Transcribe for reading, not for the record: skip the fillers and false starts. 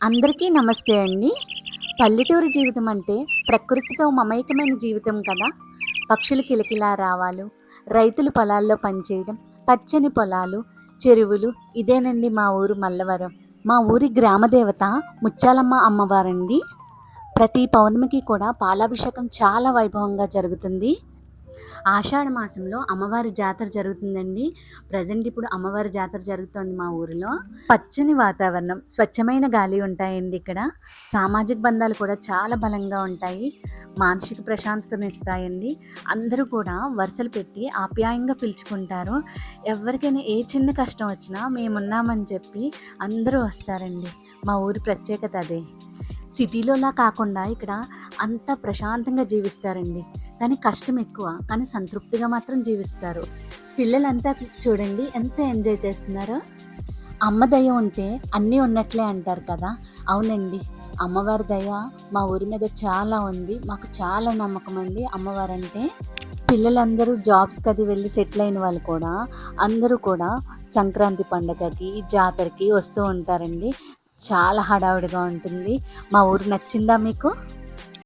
అందరికీ నమస్తే అండి. పల్లెటూరు జీవితం అంటే ప్రకృతితో మమేకమైన జీవితం కదా! పక్షులు కిలకిలా రావాలు, రైతులు పొలాల్లో పనిచేయడం, పచ్చని పొలాలు, చెరువులు ఇదేనండి మా ఊరు మల్లవరం. మా ఊరి గ్రామదేవత ముత్యాలమ్మ అమ్మవారండి. ప్రతి పౌర్ణమికి కూడా పాలాభిషేకం చాలా వైభవంగా జరుగుతుంది. ఆషాఢ మాసంలో అమ్మవారి జాతర జరుగుతుందండి. ప్రజెంట్ ఇప్పుడు అమ్మవారి జాతర జరుగుతోంది మా ఊరిలో. పచ్చని వాతావరణం, స్వచ్ఛమైన గాలి ఉంటాయండి ఇక్కడ. సామాజిక బంధాలు కూడా చాలా బలంగా ఉంటాయి. మానసిక ప్రశాంతతనిస్తాయండి. అందరూ కూడా వరుసలు పెట్టి ఆప్యాయంగా పిలుచుకుంటారు. ఎవరికైనా ఏ చిన్న కష్టం వచ్చినా మేమున్నామని చెప్పి అందరూ వస్తారండి. మా ఊరి ప్రత్యేకత అదే. సిటీలోలా కాకుండా ఇక్కడ అంత ప్రశాంతంగా జీవిస్తారండి. కానీ కష్టం ఎక్కువ, కానీ సంతృప్తిగా మాత్రం జీవిస్తారు. పిల్లలంతా చూడండి ఎంత ఎంజాయ్ చేస్తున్నారో. అమ్మ దయ ఉంటే అన్నీ ఉన్నట్లే అంటారు కదా. అవునండి, అమ్మవారి దయ మా ఊరి మీద చాలా ఉంది. మాకు చాలా నమ్మకం అండి అమ్మవారంటే. పిల్లలందరూ జాబ్స్కి అది వెళ్ళి సెటిల్ అయిన వాళ్ళు కూడా అందరూ కూడా సంక్రాంతి పండగకి జాతరకి వస్తూ ఉంటారండి. చాలా హడావుడిగా ఉంటుంది. మా ఊరు నచ్చిందా మీకు?